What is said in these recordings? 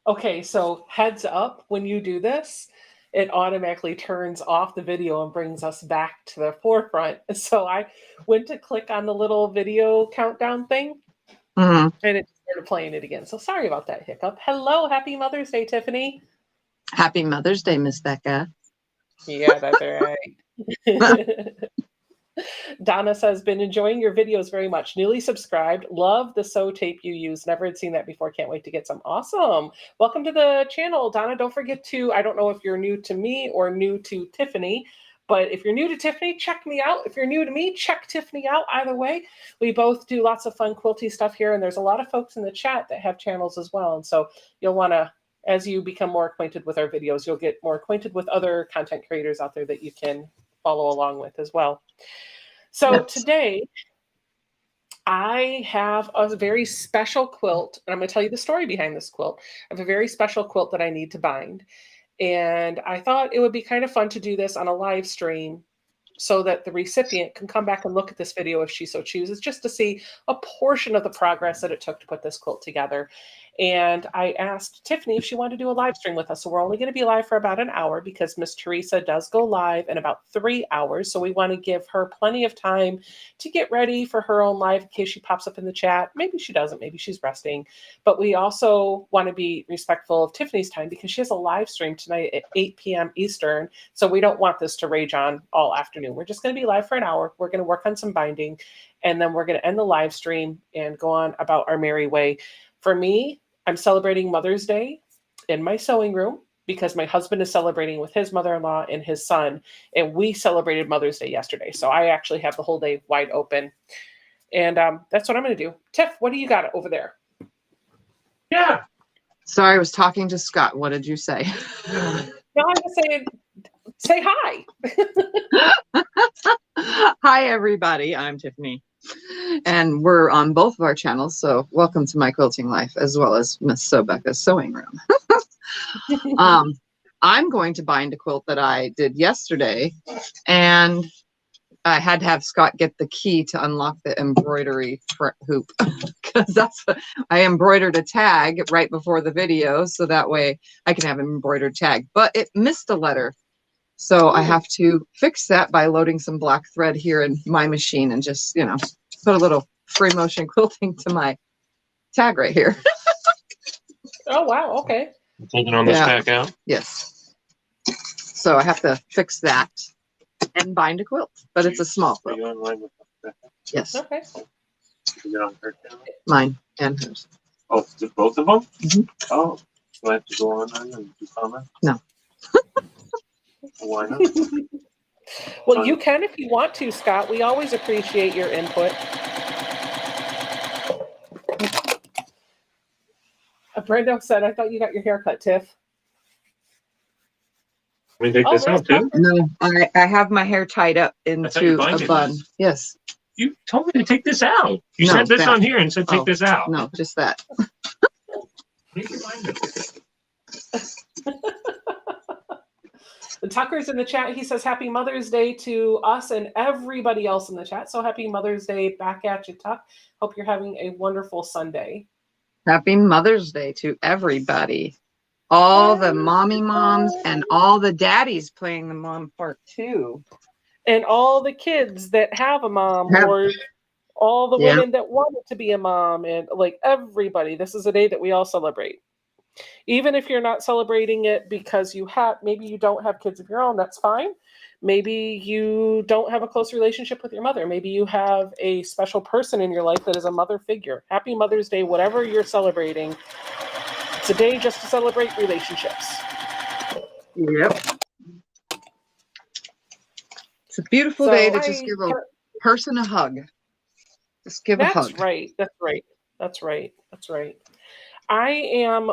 Okay, so heads up, when you do this, it automatically turns off the video and brings us back to the forefront. So I went to click on the little video countdown thing Mhm. and it started playing it again. So sorry about that hiccup. Hello, happy Mother's Day, Tiffany. Happy Mother's Day, Miss Becca. Yeah, that's right. Donna says, been enjoying your videos very much. Newly subscribed. Love the sew tape you use. Never had seen that before. Can't wait to get some. Awesome. Welcome to the channel, Donna. Don't forget to, I don't know if you're new to me or new to Tiffany, but if you're new to Tiffany, check me out. If you're new to me, check Tiffany out. Either way, we both do lots of fun quilty stuff here. And there's a lot of folks in the chat that have channels as well. And so you'll want to, as you become more acquainted with our videos, you'll get more acquainted with other content creators out there that you can follow along with as well. So today, I have a very special quilt, and I'm going to tell you the story behind this quilt. I have a very special quilt that I need to bind. And I thought it would be kind of fun to do this on a live stream so that the recipient can come back and look at this video if she so chooses, just to see a portion of the progress that it took to put this quilt together. And I asked Tiffany if she wanted to do a live stream with us. So we're only going to be live for about an hour because Miss Teresa does go live in about 3 hours. So we want to give her plenty of time to get ready for her own live in case she pops up in the chat. Maybe she doesn't, maybe she's resting. But we also want to be respectful of Tiffany's time because she has a live stream tonight at 8 p.m. Eastern. So we don't want this to rage on all afternoon. We're just going to be live for an hour. We're going to work on some binding, and then we're going to end the live stream and go on about our merry way. For me, I'm celebrating Mother's Day in my sewing room because my husband is celebrating with his mother-in-law and his son, and we celebrated Mother's Day yesterday. So I actually have the whole day wide open, and that's what I'm going to do. Tiff, what do you got over there? Yeah. Sorry, I was talking to Scott. What did you say? No, I'm just saying, say hi. Hi, everybody. I'm Tiffany. And we're on both of our channels, so welcome to my quilting life, as well as Miss Becca's sewing room. I'm going to bind a quilt that I did yesterday, and I had to have Scott get the key to unlock the embroidery hoop, because that's what I embroidered a tag right before the video, so that way I can have an embroidered tag. But it missed a letter, so I have to fix that by loading some black thread here in my machine and just, you know, put a little free motion quilting to my tag right here. Oh, wow. Okay. Taking on this back out? Yes. So I have to fix that and bind a quilt, but it's a small quilt. Are you online with Becca? Yes. Okay. Is it on her channel? Mine and hers. Oh, both of them? Mm-hmm. Oh, do I have to go on then and do comments? No. Why not? Well, you can if you want to, Scott. We always appreciate your input. Brenda said, I thought you got your hair cut, Tiff. Let me take this out too? No, I have my hair tied up into a bun. Yes. You told me to take this out. You said this on here and said take this out. No, just that. Tucker's in the chat. He says, happy Mother's Day to us and everybody else in the chat. So happy Mother's Day back at you, Tuck. Hope you're having a wonderful Sunday. Happy Mother's Day to everybody. All the mommy moms and all the daddies playing the mom part too. And all the kids that have a mom, or all the women that wanted to be a mom, and like everybody. This is a day that we all celebrate. Even if you're not celebrating it because maybe you don't have kids of your own, that's fine. Maybe you don't have a close relationship with your mother. Maybe you have a special person in your life that is a mother figure. Happy Mother's Day, whatever you're celebrating. It's a day just to celebrate relationships. Yep. It's a beautiful day to just give a person a hug. Just give a hug. That's right. That's right. That's right. That's right. I am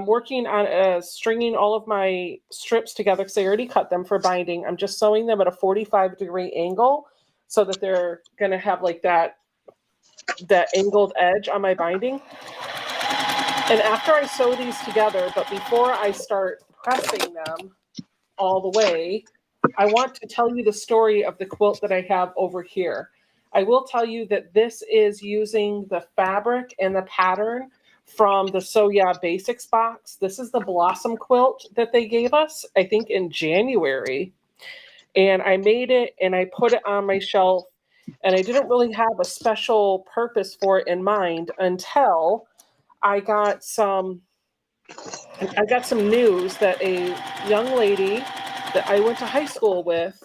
working on stringing all of my strips together because I already cut them for binding. I'm just sewing them at a 45-degree angle so that they're going to have like that angled edge on my binding. And after I sew these together, but before I start pressing them all the way, I want to tell you the story of the quilt that I have over here. I will tell you that this is using the fabric and the pattern from the So Yeah Basics box. This is the Blossom quilt that they gave us, I think in January. And I made it and I put it on my shelf, and I didn't really have a special purpose for it in mind until I got some news that a young lady that I went to high school with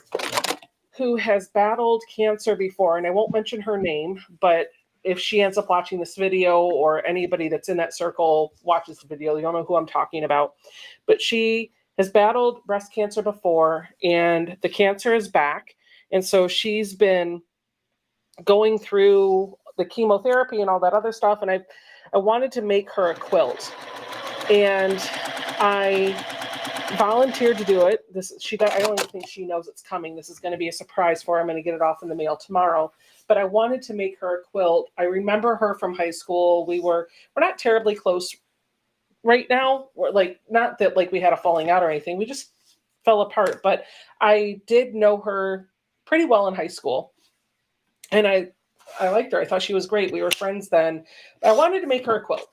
who has battled cancer before, and I won't mention her name, but if she ends up watching this video or anybody that's in that circle watches the video, you'll know who I'm talking about. But she has battled breast cancer before, and the cancer is back. And so she's been going through the chemotherapy and all that other stuff. And I wanted to make her a quilt. And I volunteered to do it. I don't even think she knows it's coming. This is going to be a surprise for her. I'm going to get it off in the mail tomorrow. But I wanted to make her a quilt. I remember her from high school. We're not terribly close right now. We're like, not that like we had a falling out or anything. We just fell apart. But I did know her pretty well in high school. And I liked her. I thought she was great. We were friends then. I wanted to make her a quilt.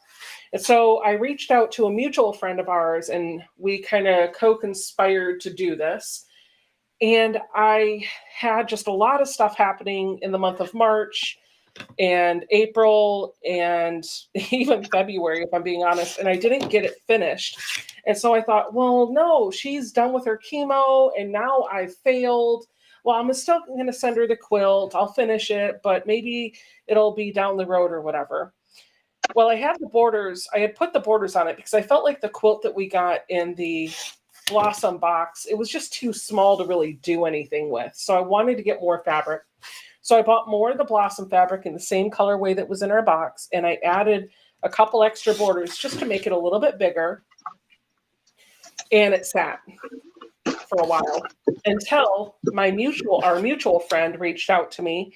And so I reached out to a mutual friend of ours, and we kind of co-conspired to do this. And I had just a lot of stuff happening in the month of March and April and even February, if I'm being honest, and I didn't get it finished. And so I thought, well, no, she's done with her chemo, and now I've failed. Well, I'm still going to send her the quilt. I'll finish it, but maybe it'll be down the road or whatever. Well, I had the borders. I had put the borders on it because I felt like the quilt that we got in the Blossom box, it was just too small to really do anything with. So I wanted to get more fabric. So I bought more of the Blossom fabric in the same colorway that was in our box, and I added a couple extra borders just to make it a little bit bigger. And it sat for a while until our mutual friend reached out to me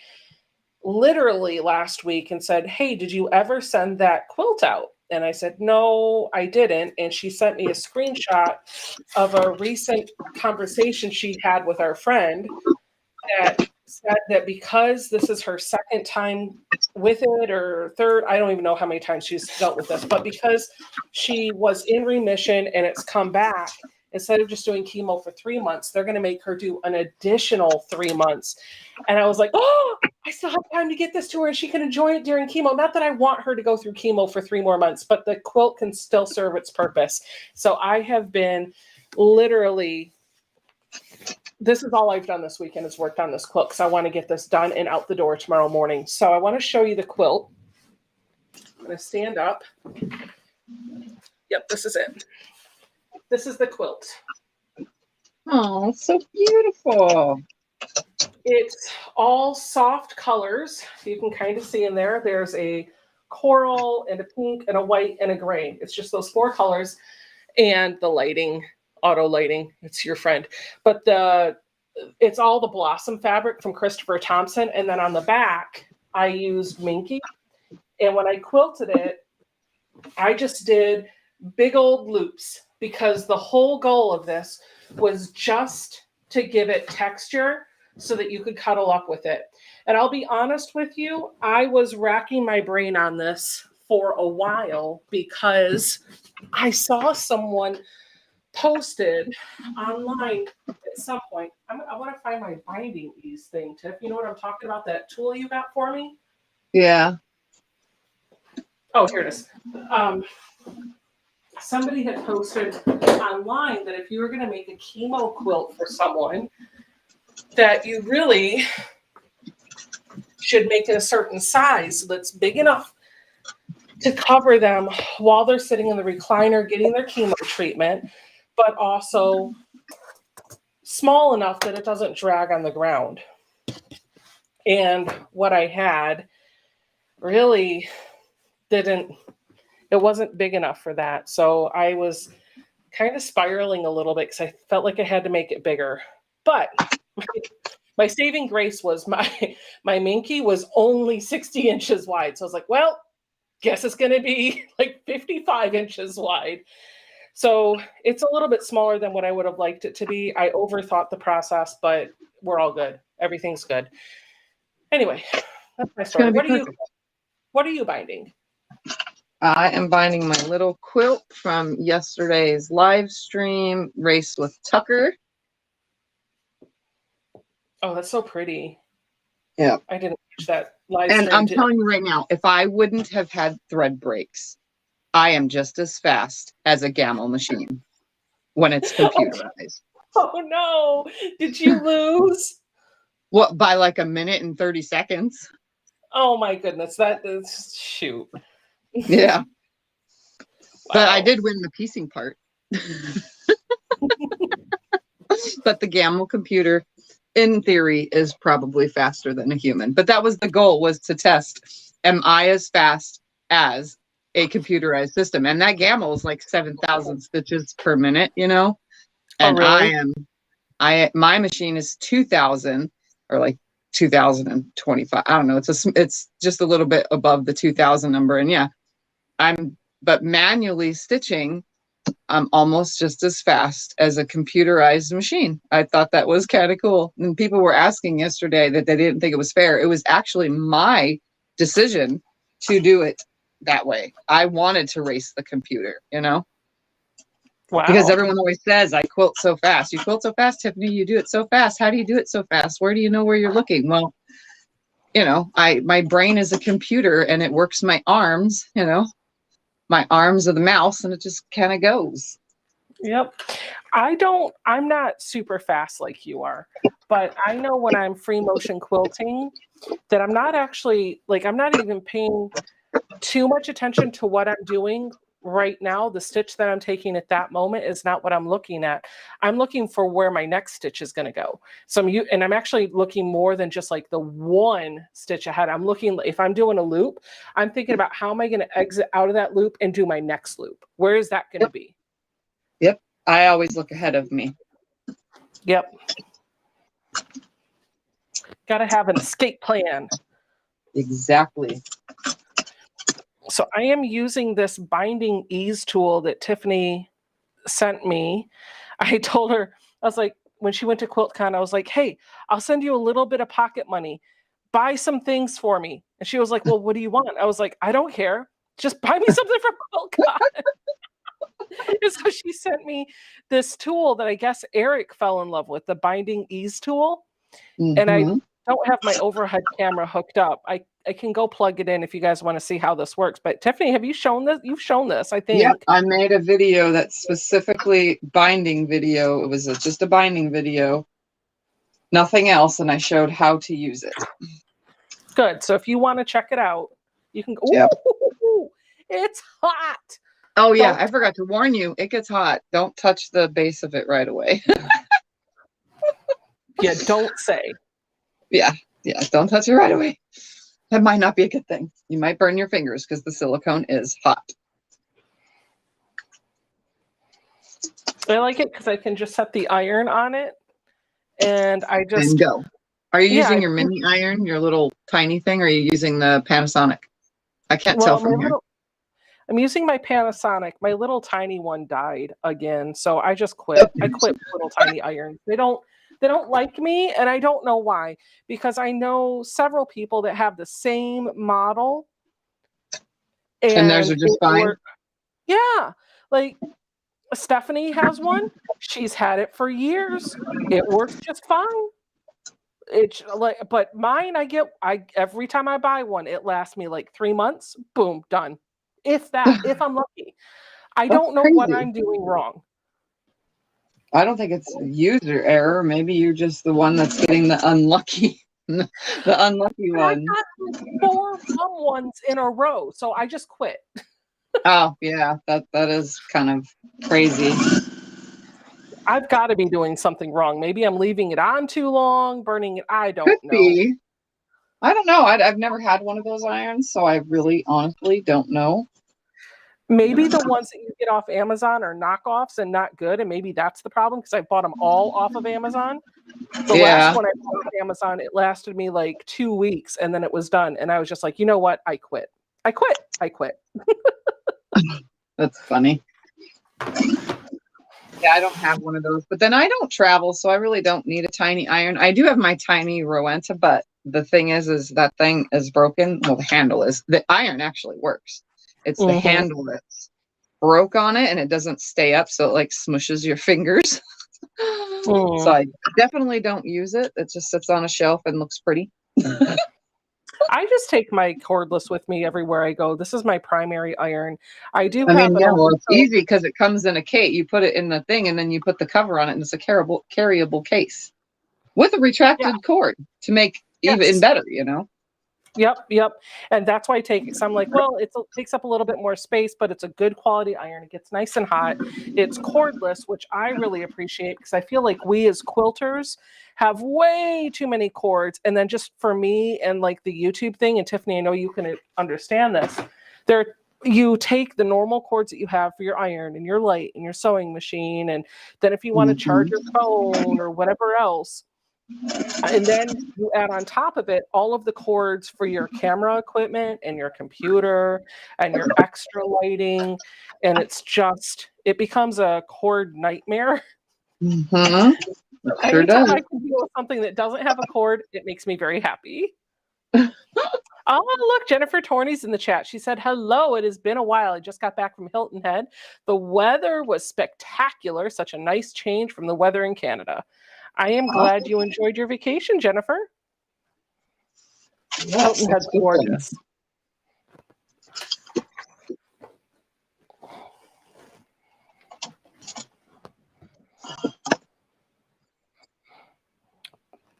literally last week and said, hey, did you ever send that quilt out? And I said, no, I didn't. And she sent me a screenshot of a recent conversation she had with our friend that said that because this is her second time with it, or third, I don't even know how many times she's dealt with this, but because she was in remission and it's come back, instead of just doing chemo for 3 months, they're going to make her do an additional 3 months. And I was like, oh, I still have time to get this to her and she can enjoy it during chemo. Not that I want her to go through chemo for 3 more months, but the quilt can still serve its purpose. So I have been literally, this is all I've done this weekend is worked on this quilt because I want to get this done and out the door tomorrow morning. So I want to show you the quilt. I'm going to stand up. Yep, this is it. This is the quilt. Oh, so beautiful. It's all soft colors. You can kind of see in there. There's a coral and a pink and a white and a gray. It's just those 4 colors. And the lighting, auto lighting, it's your friend. But it's all the Blossom fabric from Christopher Thompson. And then on the back, I used Minky. And when I quilted it, I just did big old loops because the whole goal of this was just to give it texture so that you could cuddle up with it. And I'll be honest with you, I was racking my brain on this for a while because I saw someone posted online at some point. I want to find my binding ease thing, Tiff. You know what I'm talking about? That tool you got for me? Yeah. Oh, here it is. Somebody had posted online that if you were going to make a chemo quilt for someone, that you really should make it a certain size that's big enough to cover them while they're sitting in the recliner getting their chemo treatment, but also small enough that it doesn't drag on the ground. And what I had really it wasn't big enough for that. So I was kind of spiraling a little bit because I felt like I had to make it bigger. But my saving grace was my Minky was only 60 inches wide. So I was like, well, guess it's going to be like 55 inches wide. So it's a little bit smaller than what I would have liked it to be. I overthought the process, but we're all good. Everything's good. Anyway, that's my story. What are you binding? I am binding my little quilt from yesterday's live stream, Race with Tucker. Oh, that's so pretty. Yeah. I didn't watch that live And stream. I'm telling you right now, if I wouldn't have had thread breaks, I am just as fast as a Gamma machine when it's computerized. Oh no! Did you lose? What, by like a minute and 30 seconds? Oh my goodness! That is shoot. Yeah. But I Wow. did win the piecing part. But the Gamma computer, in theory, is probably faster than a human. But that was the goal, was to test, am I as fast as a computerized system? And that Gamma is like 7,000 stitches per minute, you know? And Oh really? my machine is 2,000 or like 2,025. I don't know. It's just a little bit above the 2,000 number. And yeah, but manually stitching, I'm almost just as fast as a computerized machine. I thought that was kind of cool. And people were asking yesterday that they didn't think it was fair. It was actually my decision to do it that way. I wanted to race the computer, you know? Wow. Because everyone always says, I quilt so fast. You quilt so fast, Tiffany. You do it so fast. How do you do it so fast? Where do you know where you're looking? Well, you know, my brain is a computer and it works my arms, you know, my arms are the mouse, and it just kind of goes. Yep. I'm not super fast like you are, but I know when I'm free motion quilting that I'm not actually, like, I'm not even paying too much attention to what I'm doing right now. The stitch that I'm taking at that moment is not what I'm looking at. I'm looking for where my next stitch is going to go. So I'm actually looking more than just like the one stitch ahead. I'm looking, if I'm doing a loop, I'm thinking about how am I going to exit out of that loop and do my next loop? Where is that going to be? Yep. I always look ahead of me. Yep. Got to have an escape plan. Exactly. So I am using this binding ease tool that Tiffany sent me. I told her, I was like, when she went to QuiltCon, I was like, hey, I'll send you a little bit of pocket money. Buy some things for me. And she was like, well, what do you want? I was like, I don't care. Just buy me something from QuiltCon. And so she sent me this tool that I guess Eric fell in love with, the binding ease tool. Mm-hmm. And I don't have my overhead camera hooked up. I can go plug it in if you guys want to see how this works. But Tiffany, have you shown this? You've shown this, I think. Yeah, I made a video that's specifically binding video. It was just a binding video, nothing else, and I showed how to use it. Good. So if you want to check it out, you can go. Yep. It's hot. Oh yeah, I forgot to warn you. It gets hot. Don't touch the base of it right away. Yeah, don't say. Yeah, don't touch it right away. That might not be a good thing. You might burn your fingers because the silicone is hot. I like it because I can just set the iron on it, and I just and go. Are you using your mini iron, your little tiny thing, or are you using the Panasonic? I can't tell from here. I'm using my Panasonic. My little tiny one died again, so I just quit. I quit little tiny irons. They don't like me, and I don't know why. Because I know several people that have the same model, and theirs are just fine. Yeah, like Stephanie has one. She's had it for years. It works just fine. It's like, but mine, every time I buy one, it lasts me like 3 months. Boom, done. If I'm lucky. I don't know what I'm doing wrong. I don't think it's user error. Maybe you're just the one that's getting the unlucky, one. I got 4 wrong ones in a row, so I just quit. Oh yeah, that is kind of crazy. I've got to be doing something wrong. Maybe I'm leaving it on too long, burning it. I don't know. Be. I don't know. I've never had one of those irons, so I really honestly don't know. Maybe the ones that you get off Amazon are knockoffs and not good, and maybe that's the problem because I bought them all off of Amazon. The last one I bought off Amazon, it lasted me like 2 weeks, and then it was done. And I was just like, you know what? I quit. That's funny. Yeah, I don't have one of those, but then I don't travel, so I really don't need a tiny iron. I do have my tiny Rowenta, but the thing is that thing is broken. Well, the handle is. The iron actually works. It's the handle that's broke on it and it doesn't stay up, so it like smushes your fingers. So I definitely don't use it. It just sits on a shelf and looks pretty. I just take my cordless with me everywhere I go. This is my primary iron. I do I have mean, yeah, well, it's easy because it comes in a case. You put it in the thing and then you put the cover on it and it's a carryable case with a retracted cord to make even better, you know? Yep. And that's why I take it. So I'm like, well, it takes up a little bit more space, but it's a good quality iron. It gets nice and hot. It's cordless, which I really appreciate because I feel like we as quilters have way too many cords. And then just for me and like the YouTube thing, and Tiffany, I know you can understand this. You take the normal cords that you have for your iron and your light and your sewing machine. And then if you want to charge your phone or whatever else, and then you add on top of it all of the cords for your camera equipment and your computer and your extra lighting. And it becomes a cord nightmare. Sure Anytime does. I can deal with something that doesn't have a cord, it makes me very happy. Oh, look, Jennifer Torney's in the chat. She said, hello, it has been a while. I just got back from Hilton Head. The weather was spectacular. Such a nice change from the weather in Canada. I am glad you enjoyed your vacation, Jennifer. Yes, Hilton Head's gorgeous.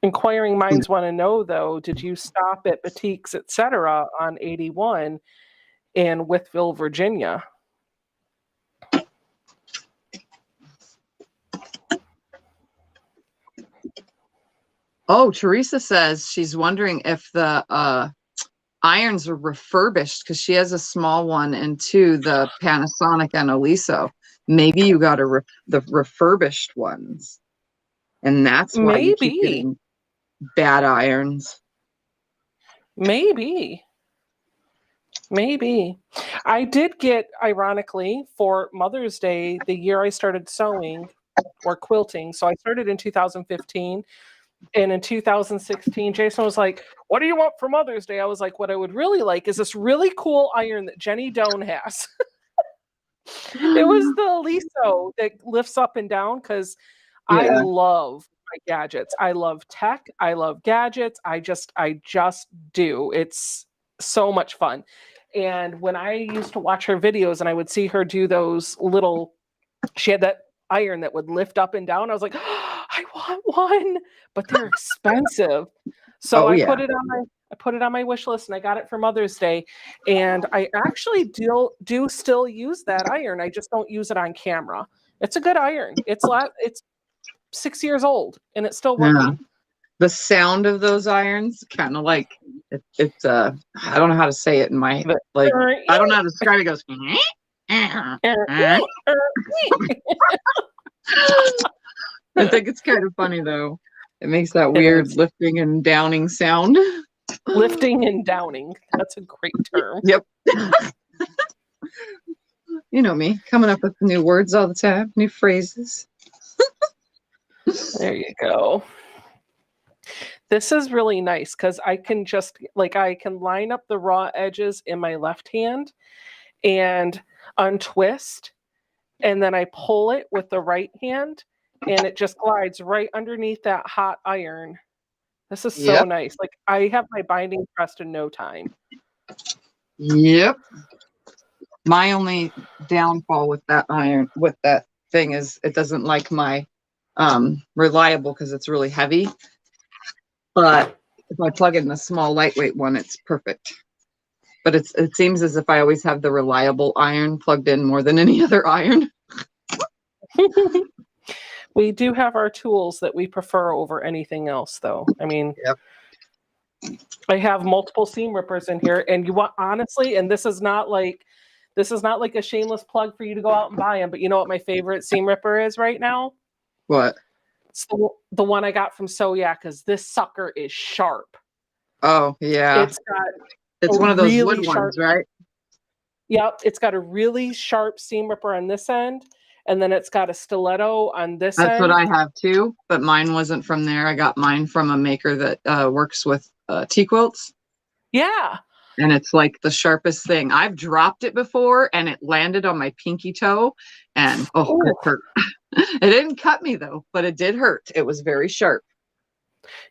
Inquiring minds want to know, though, did you stop at boutiques, etc., on 81 in Wytheville, Virginia? Oh, Teresa says she's wondering if the irons are refurbished because she has a small one and two, the Panasonic and Oliso. Maybe you got the refurbished ones, and that's why you keep getting bad irons. Maybe. I did get, ironically, for Mother's Day, the year I started sewing or quilting. So I started in 2015. And in 2016, Jason was like, what do you want for Mother's Day? I was like, what I would really like is this really cool iron that Jenny Doan has. It was the Liso that lifts up and down because I love my gadgets. I love tech. I love gadgets. I just do. It's so much fun. And when I used to watch her videos and I would see her do those she had that iron that would lift up and down. I was like, oh, I want one, but they're expensive. So I put it on my wish list and I got it for Mother's Day. And I actually do still use that iron. I just don't use it on camera. It's a good iron. It's 6 years old and it's still working. Yeah. The sound of those irons kind of like it's I don't know how to say it in my I don't know how to describe it. It goes I think it's kind of funny though. It makes that weird lifting and downing sound. Lifting and downing. That's a great term. Yep. You know me, coming up with new words all the time, new phrases. There you go. This is really nice because I can just I can line up the raw edges in my left hand and untwist, and then I pull it with the right hand and it just glides right underneath that hot iron. This is so nice. Like I have my binding pressed in no time. Yep. My only downfall with that iron, with that thing, is it doesn't like my reliable because it's really heavy. But if I plug in the small lightweight one, it's perfect. But it seems as if I always have the reliable iron plugged in more than any other iron. We do have our tools that we prefer over anything else, though. I mean, I have multiple seam rippers in here, and honestly, and this is not like a shameless plug for you to go out and buy them, but you know what my favorite seam ripper is right now? What? It's the one I got from Soya, because this sucker is sharp. Oh yeah, it's one of those really wood ones, right? Yep, it's got a really sharp seam ripper on this end, and then it's got a stiletto on this end. That's what I have too, but mine wasn't from there. I got mine from a maker that works with Quilts. Yeah. And it's like the sharpest thing. I've dropped it before and it landed on my pinky toe and oh, it hurt. It didn't cut me though, but it did hurt. It was very sharp.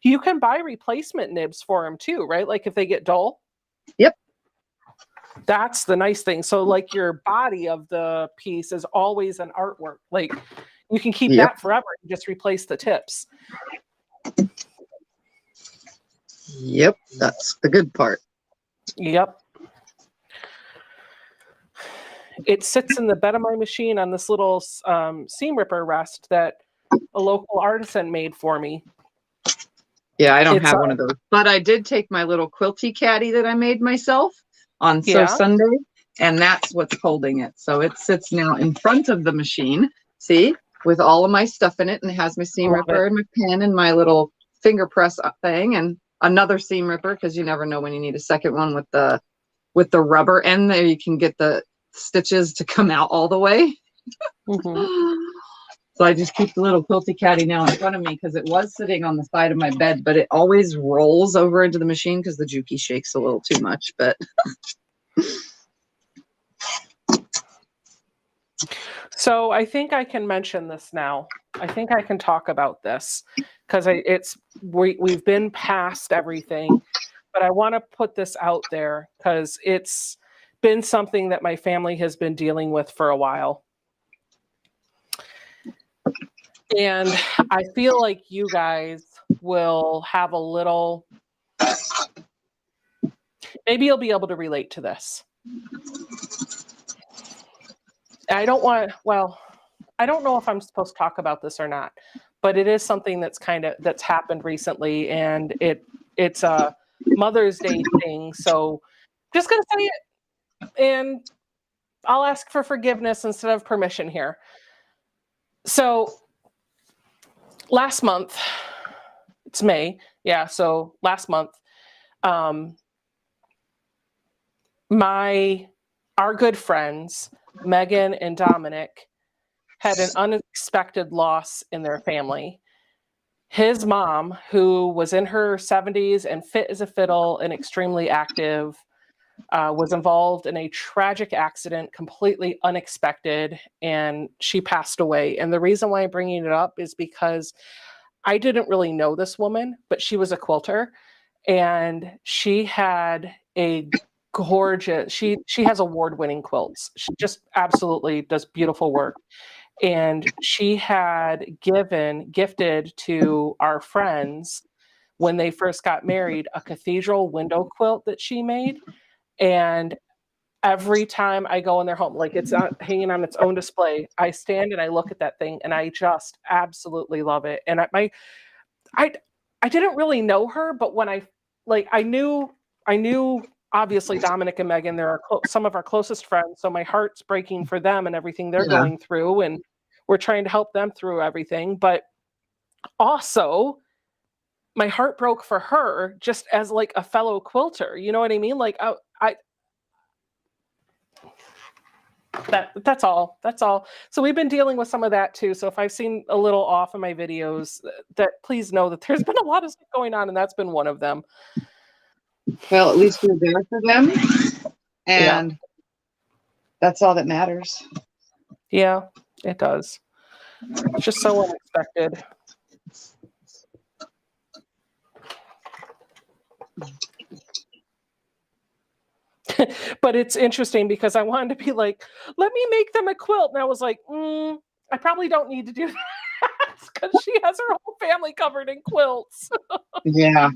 You can buy replacement nibs for them too, right? Like if they get dull. Yep. That's the nice thing. So like your body of the piece is always an artwork. Like you can keep that forever. You just replace the tips. Yep. That's the good part. Yep. It sits in the bed of my machine on this little seam ripper rest that a local artisan made for me. Yeah, I don't have one of those. But I did take my little quilty caddy that I made myself on Sew Sunday, and that's what's holding it. So it sits now in front of the machine, see, with all of my stuff in it, and it has my seam ripper and my pen and my little finger press thing and another seam ripper, because you never know when you need a second one with the rubber, and there you can get the stitches to come out all the way. So I just keep the little quilty caddy now in front of me because it was sitting on the side of my bed, but it always rolls over into the machine because the Juki shakes a little too much. But so I think I can mention this now. I think I can talk about this because we've been past everything, but I want to put this out there because it's been something that my family has been dealing with for a while. And I feel like you guys will have a little, maybe you'll be able to relate to this. I don't know if I'm supposed to talk about this or not, but it is something that's happened recently, and it's a Mother's Day thing. So just going to say it, and I'll ask for forgiveness instead of permission here. So last month, it's May. Yeah. So last month, our good friends, Megan and Dominic, had an unexpected loss in their family. His mom, who was in her 70s and fit as a fiddle and extremely active, was involved in a tragic accident, completely unexpected, and she passed away. And the reason why I'm bringing it up is because I didn't really know this woman, but she was a quilter, and she had a gorgeous, she has award-winning quilts. She just absolutely does beautiful work. And she had gifted to our friends when they first got married a cathedral window quilt that she made. And every time I go in their home, like it's hanging on its own display, I stand and I look at that thing and I just absolutely love it. And I didn't really know her, but when I knew obviously Dominic and Megan, they're some of our closest friends. So my heart's breaking for them and everything they're going through. And we're trying to help them through everything. But also my heart broke for her just as like a fellow quilter. You know what I mean? Like that's all. So we've been dealing with some of that too. So if I've seen a little off in my videos, that please know that there's been a lot of stuff going on, and that's been one of them. Well, at least you're there for them, and that's all that matters. Yeah, it does. It's just so unexpected. But it's interesting because I wanted to be like, let me make them a quilt. And I was like, I probably don't need to do that because she has her whole family covered in quilts. Yeah.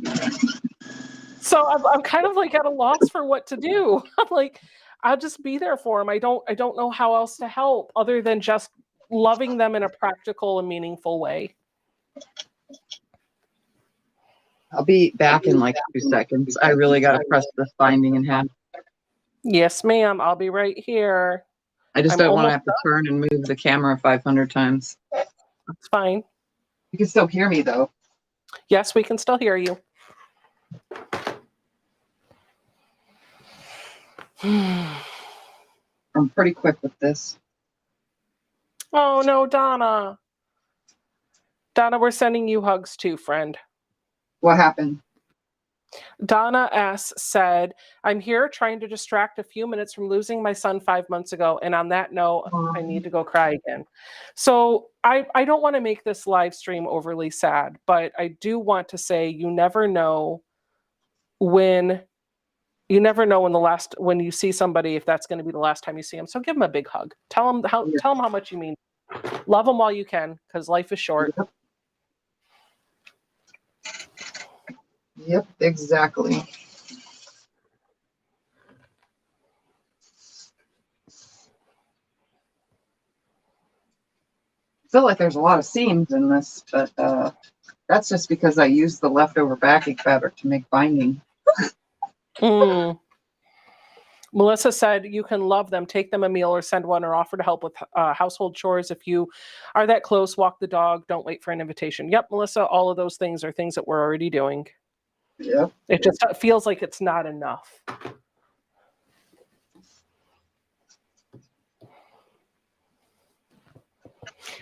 So I'm kind of like at a loss for what to do. I'm like, I'll just be there for them. I don't know how else to help other than just loving them in a practical and meaningful way. I'll be back in like 2 seconds. I really got to press this binding in half. Yes, ma'am. I'll be right here. I just don't want to have to turn and move the camera 500 times. That's fine. You can still hear me though. Yes, we can still hear you. I'm pretty quick with this. Oh no, Donna. Donna, we're sending you hugs too, friend. What happened? Donna S. said, I'm here trying to distract a few minutes from losing my son 5 months ago. And on that note, I need to go cry again. So I don't want to make this live stream overly sad, but I do want to say you never know when when you see somebody, if that's going to be the last time you see them. So give them a big hug. Tell them how much you mean. Love them while you can, because life is short. Yep, exactly. I feel like there's a lot of seams in this, but that's just because I used the leftover backing fabric to make binding. Melissa said you can love them, take them a meal or send one, or offer to help with household chores. If you are that close, walk the dog, don't wait for an invitation. Yep, Melissa, all of those things are things that we're already doing. Yep. It just feels like it's not enough.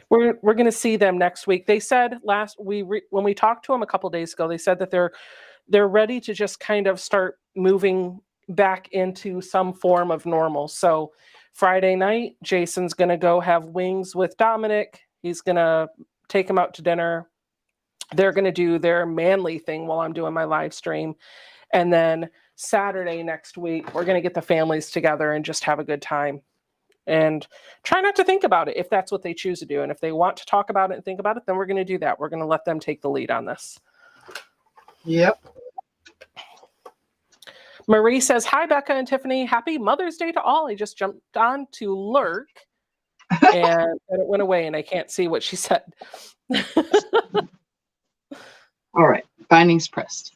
We're going to see them next week. They said when we talked to them a couple days ago, they said that they're ready to just kind of start moving back into some form of normal. So Friday night, Jason's going to go have wings with Dominic. He's going to take him out to dinner. They're going to do their manly thing while I'm doing my live stream. And then Saturday next week, we're going to get the families together and just have a good time. And try not to think about it if that's what they choose to do. And if they want to talk about it and think about it, then we're going to do that. We're going to let them take the lead on this. Yep. Marie says, hi, Becca and Tiffany. Happy Mother's Day to all. I just jumped on to lurk and it went away and I can't see what she said. All right. Binding's pressed.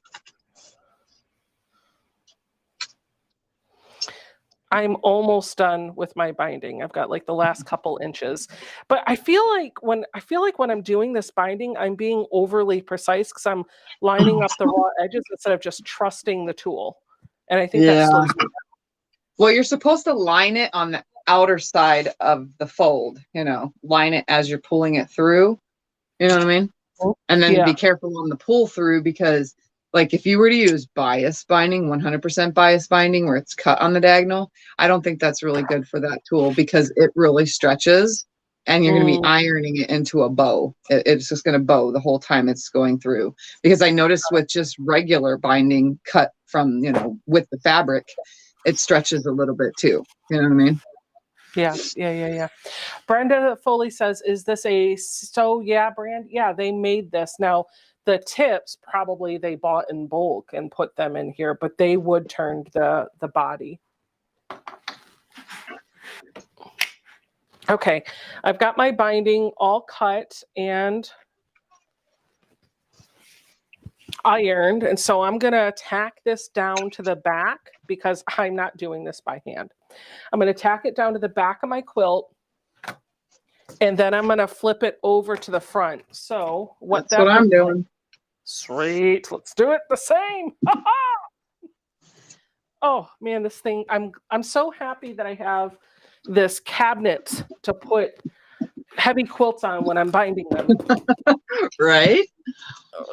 I'm almost done with my binding. I've got like the last couple inches, but I feel like when I'm doing this binding, I'm being overly precise because I'm lining up the raw edges instead of just trusting the tool. And I think that slows me down. Well, you're supposed to line it on the outer side of the fold, line it as you're pulling it through. You know what I mean? And then be careful on the pull through, because like if you were to use bias binding, 100% bias binding, where it's cut on the diagonal, I don't think that's really good for that tool because it really stretches and you're going to be ironing it into a bow. It's just going to bow the whole time it's going through. Because I noticed with just regular binding cut from, with the fabric, it stretches a little bit too. You know what I mean? Yeah. Brenda Foley says, is this brand? Yeah, they made this. Now, the tips probably they bought in bulk and put them in here, but they would turn the body. Okay, I've got my binding all cut and ironed, and so I'm going to tack this down to the back because I'm not doing this by hand. I'm going to tack it down to the back of my quilt, and then I'm going to flip it over to the front. So that's what I'm doing. Sweet. Let's do it the same. Oh man, this thing, I'm so happy that I have this cabinet to put heavy quilts on when I'm binding them. Right?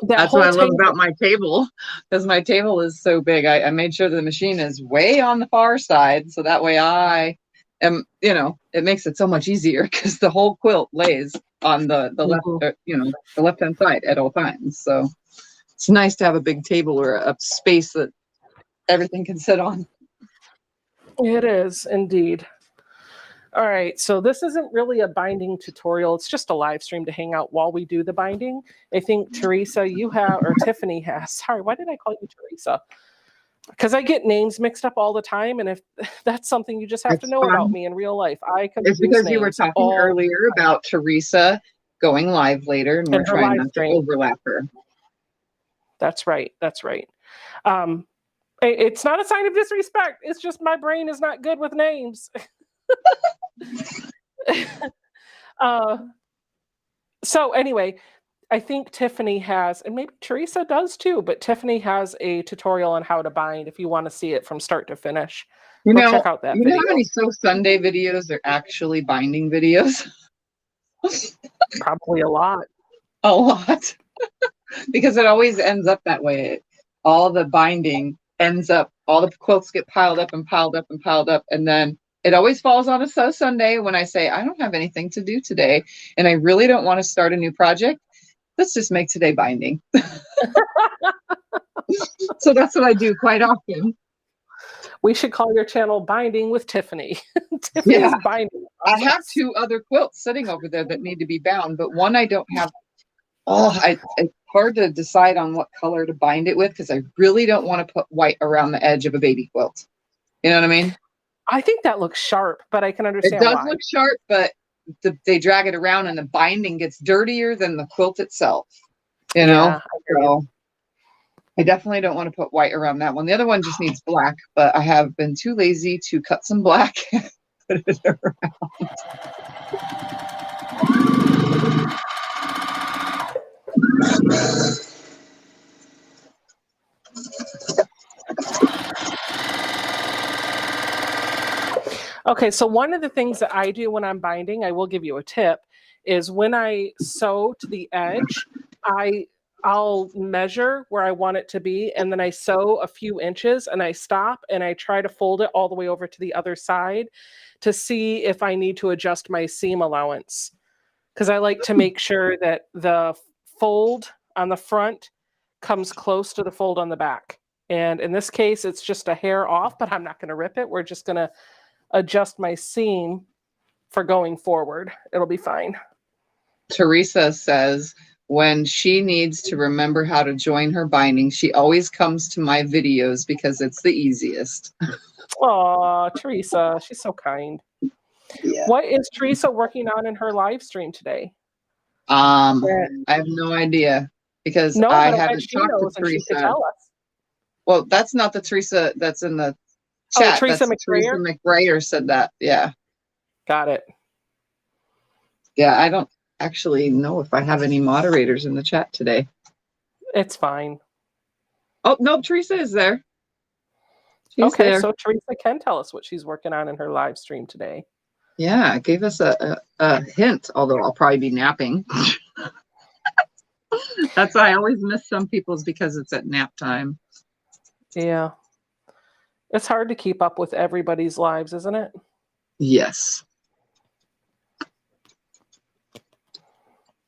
That's what I love about my table, because my table is so big. I made sure the machine is way on the far side, so that way I am, it makes it so much easier because the whole quilt lays on the left, the left-hand side at all times. So it's nice to have a big table or a space that everything can sit on. It is indeed. All right, so this isn't really a binding tutorial. It's just a live stream to hang out while we do the binding. I think Teresa, or Tiffany has. Sorry, why did I call you Teresa? Because I get names mixed up all the time, and if that's something you just have to know about me in real life, it's because you were talking earlier about Teresa going live later, and we're trying not to overlap her. That's right. It's not a sign of disrespect. It's just my brain is not good with names. So anyway, I think Tiffany has, and maybe Teresa does too, but Tiffany has a tutorial on how to bind if you want to see it from start to finish. Check out that video. Know how many Sew Sunday videos are actually binding videos? Probably a lot. A lot. Because it always ends up that way. all the binding ends up, all the quilts get piled up and piled up and piled up. And then it always falls on a Sew Sunday when I say, I don't have anything to do today. And I really don't want to start a new project. Let's just make today binding. So that's what I do quite often. We should call your channel Binding with Tiffany. Tiffany's binding. I have 2 other quilts sitting over there that need to be bound, but one I don't have. It's hard to decide on what color to bind it with because I really don't want to put white around the edge of a baby quilt. You know what I mean? I think that looks sharp, but I can understand it does why. Look sharp, but they drag it around and the binding gets dirtier than the quilt itself. You know? So I definitely don't want to put white around that one. The other one just needs black, but I have been too lazy to cut some black and put it around. Okay, so one of the things that I do when I'm binding, I will give you a tip, is when I sew to the edge, I'll measure where I want it to be, and then I sew a few inches and I stop and I try to fold it all the way over to the other side to see if I need to adjust my seam allowance. Because I like to make sure that the fold on the front comes close to the fold on the back. And in this case, it's just a hair off, but I'm not going to rip it. We're just going to adjust my seam for going forward. It'll be fine. Teresa says when she needs to remember how to join her binding, she always comes to my videos because it's the easiest. Oh, Teresa, she's so kind. Yeah. What is Teresa working on in her live stream today? I have no idea because I haven't talked to Teresa. Tell us. Well, that's not the Teresa that's in the chat. Oh, Teresa that's McRayer? Teresa McRayer said that. Yeah. Got it. Yeah, I don't actually know if I have any moderators in the chat today. It's fine. Oh, no, Teresa is there. She's there. So Teresa can tell us what she's working on in her live stream today. Yeah, gave us a hint, although I'll probably be napping. That's why I always miss some people's because it's at nap time. Yeah. It's hard to keep up with everybody's lives, isn't it? Yes.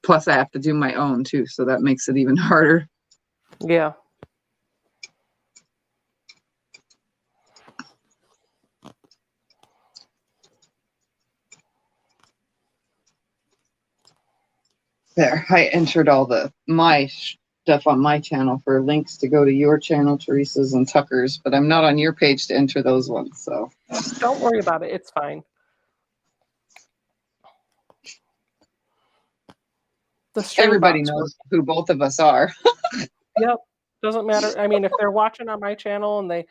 Plus I have to do my own too, so that makes it even harder. Yeah. There, I entered all my stuff on my channel for links to go to your channel, Teresa's and Tucker's, but I'm not on your page to enter those ones, so. Don't worry about it. It's fine. Everybody knows who both of us are. Yep. Doesn't matter. I mean, if they're watching on my channel and they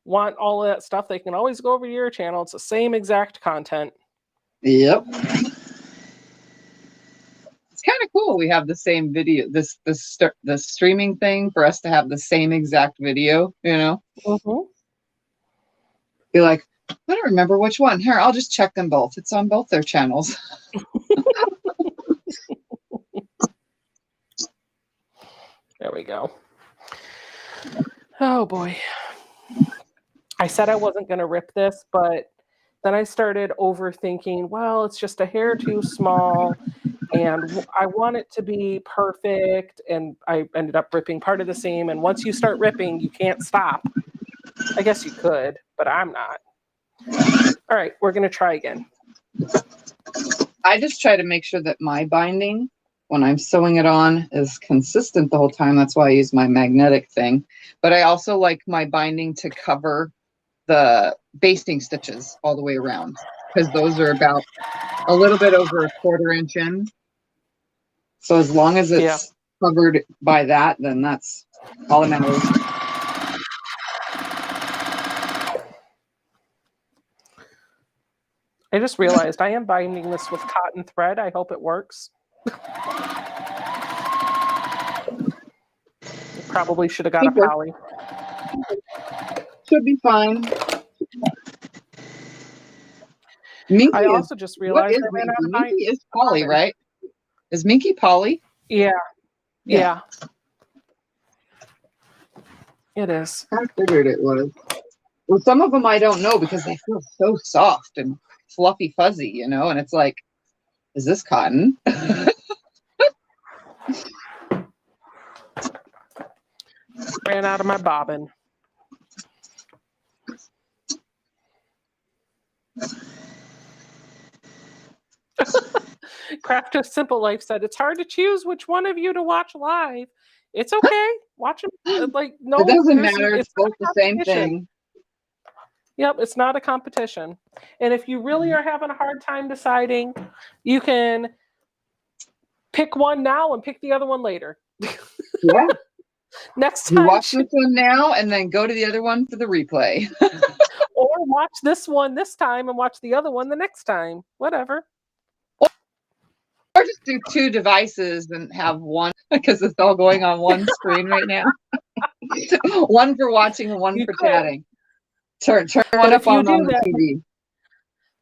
want all of that stuff, they can always go over to your channel. It's the same exact content. Yep. It's kind of cool. We have the same video, the streaming thing for us to have the same exact video, you know? Mm-hmm. Be like, I don't remember which one. Here, I'll just check them both. It's on both their channels. There we go. Oh boy. I said I wasn't going to rip this, but then I started overthinking, well, it's just a hair too small and I want it to be perfect. And I ended up ripping part of the seam. And once you start ripping, you can't stop. I guess you could, but I'm not. All right, we're going to try again. I just try to make sure that my binding, when I'm sewing it on, is consistent the whole time. That's why I use my magnetic thing. But I also like my binding to cover the basting stitches all the way around, because those are about a little bit over a 1/4 inch in. So as long as it's covered by that, then that's all that matters. I just realized I am binding this with cotton thread. I hope it works. Probably should have got a poly. Should be fine. Minky I also just realized I ran out of Minky is poly, right? Is Minky poly? Yeah. It is. I figured it was. Well, some of them I don't know because they feel so soft and fluffy fuzzy, you know, and it's like, is this cotton? Ran out of my bobbin. Craft of Simple Life said, it's hard to choose which one of you to watch live. It's okay. Watch them. Like, no, It doesn't matter. It's both not the same thing. Yep, it's not a competition. And if you really are having a hard time deciding, you can pick one now and pick the other one later. Yeah. Next You time. watch this one now and then go to the other one for the replay. Or watch this one this time and watch the other one the next time. Whatever. Or just do 2 devices and have one, because it's all going on one screen right now. One for watching and one You for could. chatting. Turn one up on the that, TV.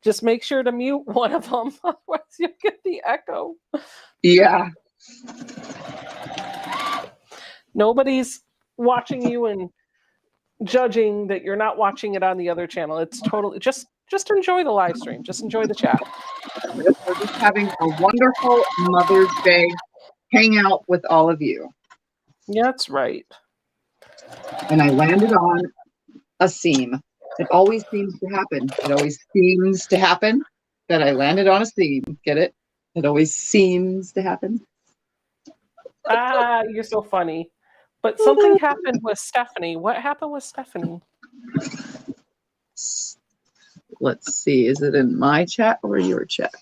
Just make sure to mute one of them, otherwise you'll get the echo. Yeah. Nobody's watching you and judging that you're not watching it on the other channel. It's totally just enjoy the live stream. Just enjoy the chat. We're just having a wonderful Mother's Day hangout with all of you. Yeah, that's right. And I landed on a seam. It always seems to happen. It always seems to happen that I landed on a seam. Get it? It always seems to happen. Ah, you're so funny. But something happened with Stephanie. What happened with Stephanie? Let's see. Is it in my chat or your chat?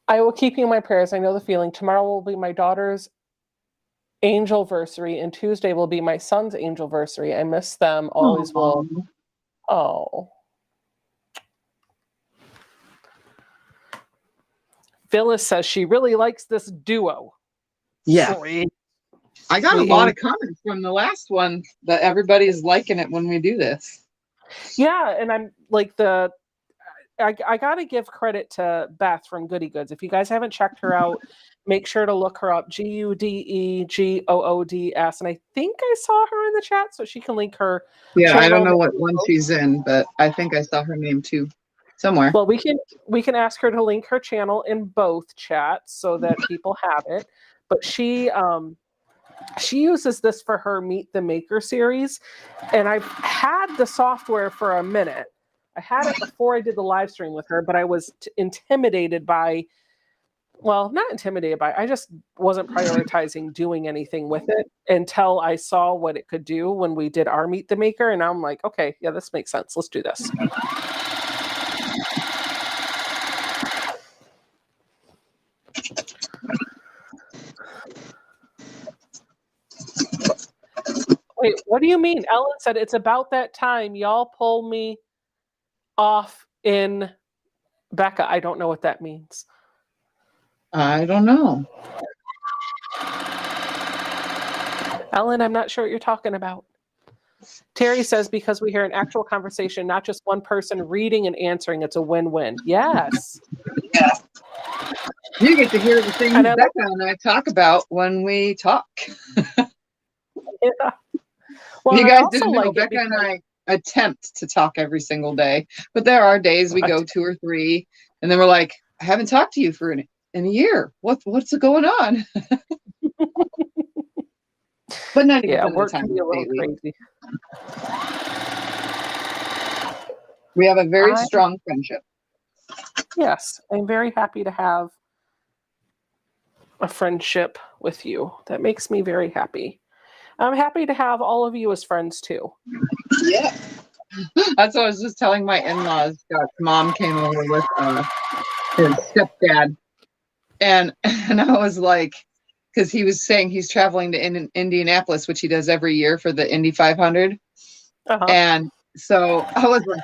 I will keep you in my prayers. I know the feeling. Tomorrow will be my daughter's angelversary, and Tuesday will be my son's angelversary. I miss them. Always will. Oh. Phyllis says she really likes this duo. Yeah. Sweet. I got a lot of comments from the last one that everybody's liking it when we do this. Yeah, and I'm like I got to give credit to Beth from Goody Goods. If you guys haven't checked her out, make sure to look her up. GUDEGOODS. And I think I saw her in the chat, so she can link her. Yeah, I don't know what one she's in, but I think I saw her name too somewhere. Well, we can ask her to link her channel in both chats so that people have it. But she uses this for her Meet the Maker series, and I've had the software for a minute. I had it before I did the live stream with her, but I was intimidated by, well, not intimidated by, I just wasn't prioritizing doing anything with it until I saw what it could do when we did our Meet the Maker. And now I'm like, okay, yeah, this makes sense. Let's do this. Wait, what do you mean? Ellen said it's about that time y'all pull me off in Becca. I don't know what that means. I don't know. Ellen, I'm not sure what you're talking about. Terry says because we hear an actual conversation, not just one person reading and answering, it's a win-win. Yes. Yeah. You get to hear the things Becca and I talk about when we talk. Yeah. Well, you guys didn't know, Becca and I attempt to talk every single day, but there are days we go 2 or 3, and then we're like, I haven't talked to you for in a year. What's going on? But 90% of the time, crazy. We have a very strong friendship. Yes, I'm very happy to have a friendship with you. That makes me very happy. I'm happy to have all of you as friends too. Yeah. That's what I was just telling my in-laws. Scott's mom came over with his stepdad. And I was like, because he was saying he's traveling to Indianapolis, which he does every year for the Indy 500. And so I was like,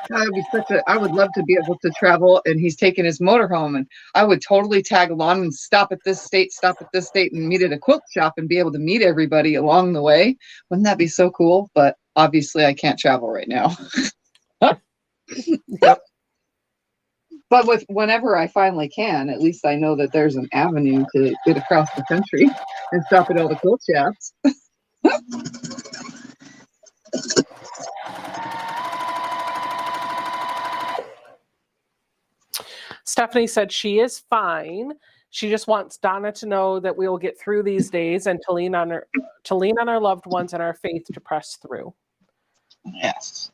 I would love to be able to travel. And he's taking his motorhome, and I would totally tag along and stop at this state, and meet at a quilt shop and be able to meet everybody along the way. Wouldn't that be so cool? But obviously I can't travel right now. But But whenever I finally can, at least I know that there's an avenue to get across the country and stop at all the quilt shops. Stephanie said she is fine. She just wants Donna to know that we will get through these days and to lean on our loved ones and our faith to press through. Yes.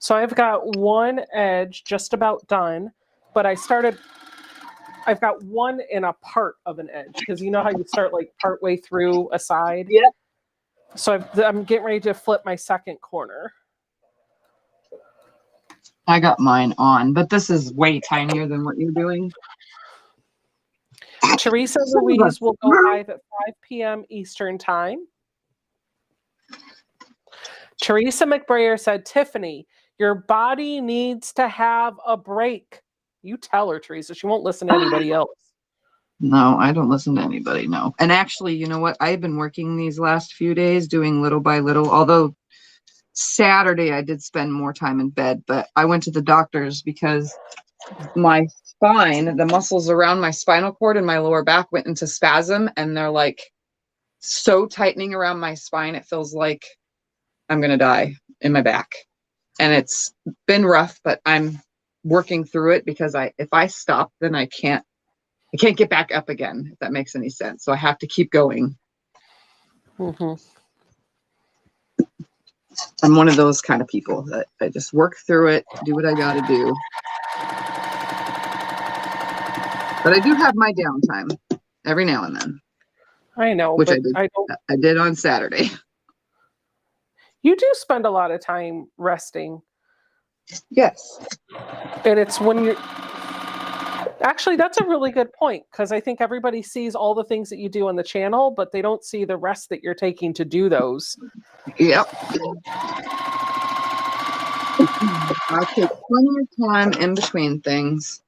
So I've got one edge just about done, but I've got one in a part of an edge, because you know how you start like part way through a side? Yep. So I'm getting ready to flip my second corner. I got mine on, but this is way tinier than what you're doing. Teresa Louise will go live at 5 p.m. Eastern time. Teresa McBrayer said, Tiffany, your body needs to have a break. You tell her, Teresa. She won't listen to anybody else. No, I don't listen to anybody, no. And actually, you know what? I've been working these last few days, doing little by little, although Saturday I did spend more time in bed, but I went to the doctor's because my spine, the muscles around my spinal cord and my lower back went into spasm, and they're like so tightening around my spine, it feels like I'm going to die in my back. And it's been rough, but I'm working through it because if I stop, then I can't get back up again, if that makes any sense. So I have to keep going. Mm-hmm. I'm one of those kind of people that I just work through it, do what I got to do. But I do have my downtime every now and then. I know, which but I did on Saturday. You do spend a lot of time resting. Yes. And it's when you're... Actually, that's a really good point, because I think everybody sees all the things that you do on the channel, but they don't see the rest that you're taking to do those. Yep. I take plenty of time in between things.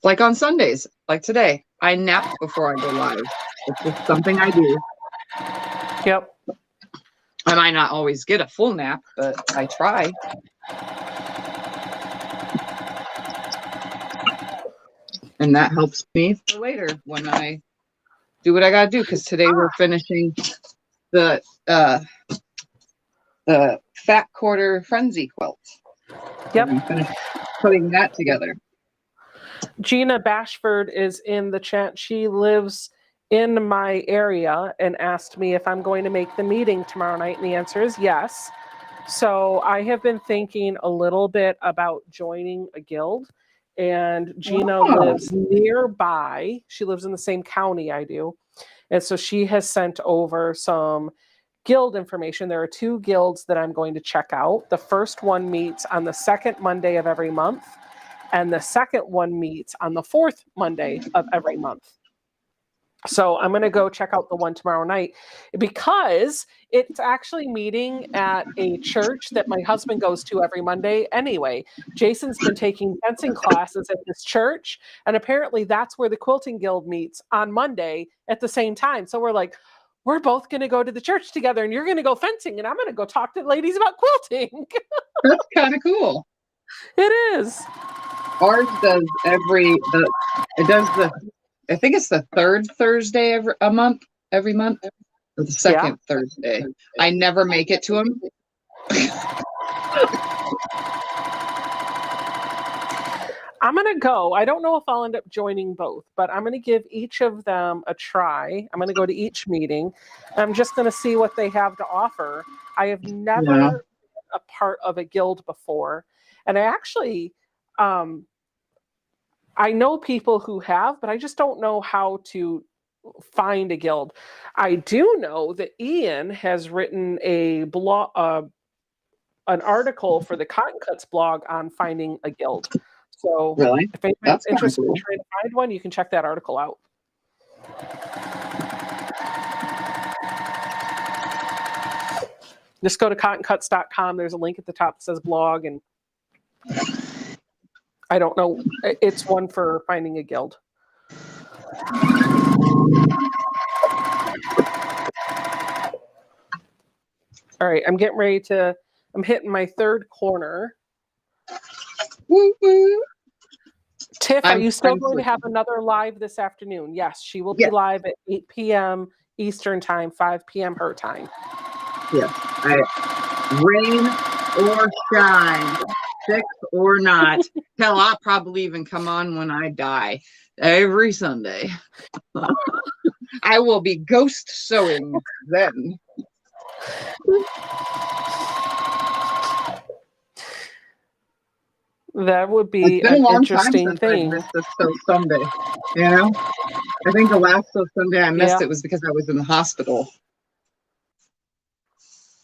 Like on Sundays, like today, I nap before I go live. It's just something I do. Yep. I might not always get a full nap, but I try. And that helps me for later when I do what I got to do. Because today we're finishing the Fat Quarter Frenzy quilt. Yep. We finished putting that together. Gina Bashford is in the chat. She lives in my area and asked me if I'm going to make the meeting tomorrow night. And the answer is yes. So I have been thinking a little bit about joining a guild. And Gina lives nearby. She lives in the same county I do. And so she has sent over some guild information. There are 2 guilds that I'm going to check out. The first one meets on the second Monday of every month, and the second one meets on the 4th Monday of every month. So I'm going to go check out the one tomorrow night, because it's actually meeting at a church that my husband goes to every Monday anyway. Jason's been taking fencing classes at this church, and apparently that's where the Quilting Guild meets on Monday at the same time. So we're like, we're both going to go to the church together, and you're going to go fencing, and I'm going to go talk to ladies about quilting. That's kind of cool. It is. Ours does I think it's the 3rd Thursday every month, or the 2nd Thursday. I never make it to them. I'm going to go. I don't know if I'll end up joining both, but I'm going to give each of them a try. I'm going to go to each meeting. I'm just going to see what they have to offer. I have never been a part of a guild before. And I actually, I know people who have, but I just don't know how to find a guild. I do know that Ian has written a blog, an article for the Cotton Cuts blog on finding a guild. So if anybody's interested in trying to find one, you can check that article out. Just go to cottoncuts.com. There's a link at the top that says blog, and I don't know. It's one for finding a guild. All right, I'm getting ready to, I'm hitting my third corner. Woo woo. Tiff, are you still going to have another live this afternoon? Yes, she will be live at 8 p.m. Eastern time, 5 p.m. her time. Yes. Rain or shine, sick or not. Hell, I'll probably even come on when I die every Sunday. I will be ghost sewing then. That would be an interesting thing. I missed a Sew Sunday. You know, I think the last Sew Sunday I missed it was because I was in the hospital.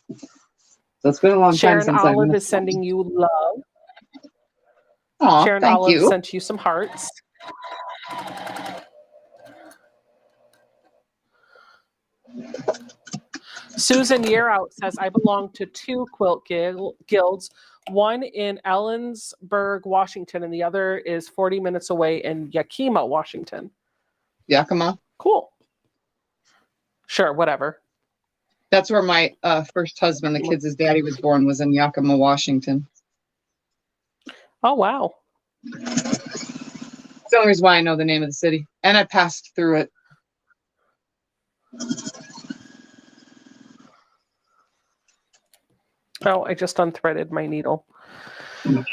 So it's been a long time since Sharon Olive is sending you love. Oh, Sharon Olive sent you some hearts. Susan Yearout says, I belong to 2 quilt guilds, one in Ellensburg, Washington, and the other is 40 minutes away in Yakima, Washington. Yakima? Cool. Sure, whatever. That's where my first husband, the kids' daddy, was born, was in Yakima, Washington. Oh, wow. It's the only reason why I know the name of the city. And I passed through it. Oh, I just unthreaded my needle. I'm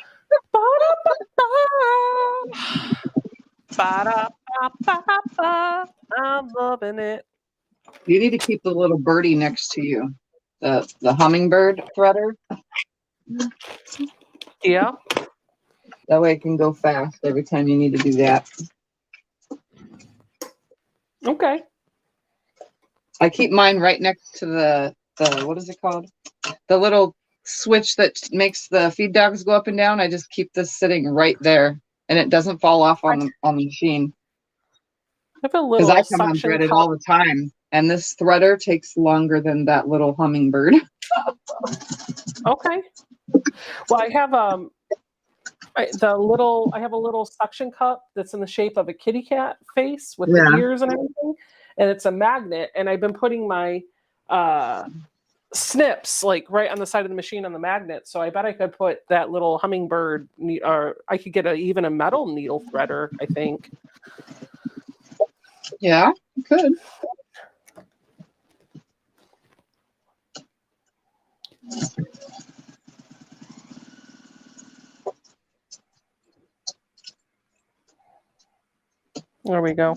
loving it. You need to keep the little birdie next to you. The hummingbird threader. Yeah. That way it can go fast every time you need to do that. Okay. I keep mine right next to the what is it called? The little switch that makes the feed dogs go up and down. I just keep this sitting right there, and it doesn't fall off on the machine. Because I come unthreaded all the time, and this threader takes longer than that little hummingbird. Okay. Well, I have I have a little suction cup that's in the shape of a kitty cat face with the ears and everything, and it's a magnet. And I've been putting my snips like right on the side of the machine on the magnet. So I bet I could put that little hummingbird, or I could get even a metal needle threader, I think. Yeah, you could. There we go.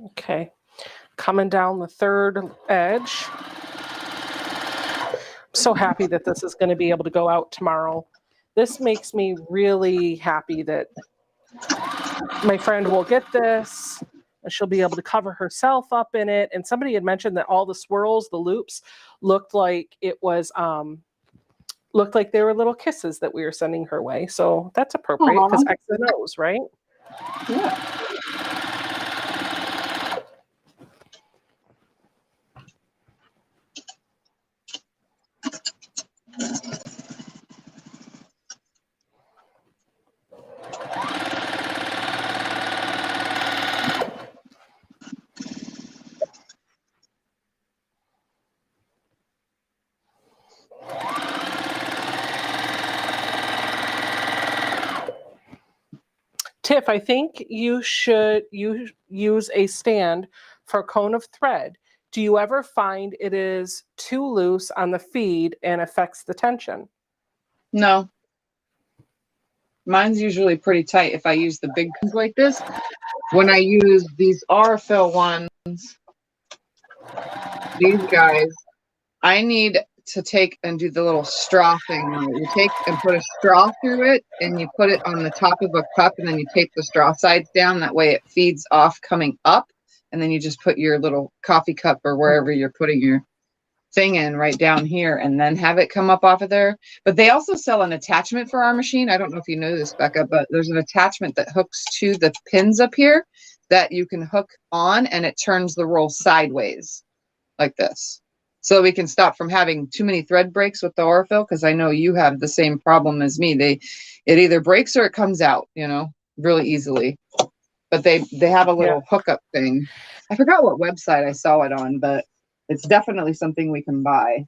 Okay, coming down the third edge. I'm so happy that this is going to be able to go out tomorrow. This makes me really happy that my friend will get this and she'll be able to cover herself up in it. And somebody had mentioned that all the swirls, the loops, looked like it was looked like they were little kisses that we were sending her way. So that's appropriate because X and O's, right? Yeah. Tiff, I think you should use a stand for a cone of thread. Do you ever find it is too loose on the feed and affects the tension? No. Mine's usually pretty tight if I use the big ones like this. When I use these R-fill ones, these guys, I need to take and do the little straw thing. You take and put a straw through it, and you put it on the top of a cup, and then you tape the straw sides down. That way it feeds off coming up, and then you just put your little coffee cup or wherever you're putting your thing in right down here, and then have it come up off of there. But they also sell an attachment for our machine. I don't know if you know this, Becca, but there's an attachment that hooks to the pins up here that you can hook on, and it turns the roll sideways like this. So we can stop from having too many thread breaks with the Orifil, because I know you have the same problem as me. It either breaks or it comes out, really easily. But they have a little hookup thing. I forgot what website I saw it on, but it's definitely something we can buy.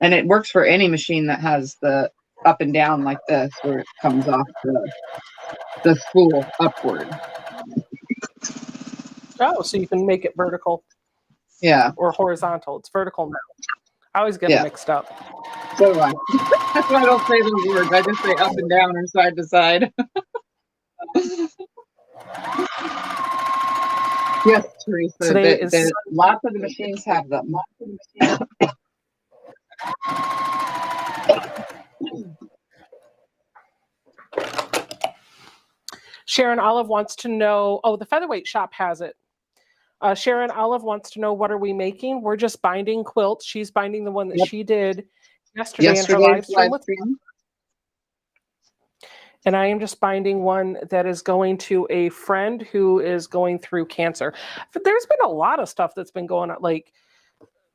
And it works for any machine that has the up and down like this, where it comes off the spool upward. Oh, so you can make it vertical. Yeah. Or horizontal. It's vertical now. I always get them mixed up. So do I. That's why I don't say those words. I just say up and down or side to side. Yes, Teresa. Lots of the machines have them. Sharon Olive wants to know, the Featherweight shop has it. Sharon Olive wants to know, what are we making? We're just binding quilts. She's binding the one that she did yesterday in her live stream. And I am just binding one that is going to a friend who is going through cancer. But there's been a lot of stuff that's been going on, like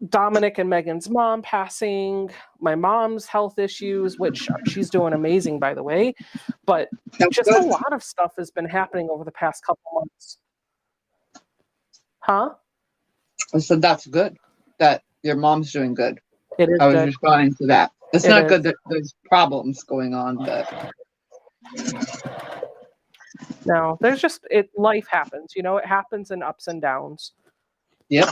Dominic and Megan's mom passing, my mom's health issues, which she's doing amazing, by the way. But just a lot of stuff has been happening over the past couple months. Huh? I said that's good that your mom's doing good. It is. I was responding to that. It's not good that there's problems going on, but no, there's just life happens. It happens in ups and downs. Yep.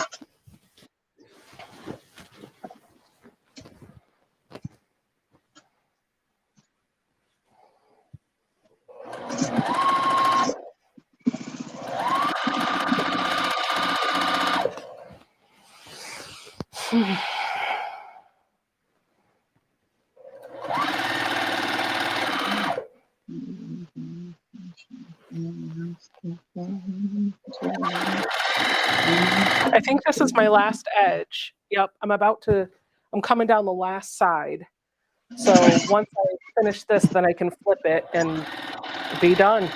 I think this is my last edge. Yep, I'm coming down the last side. So once I finish this, then I can flip it and be done.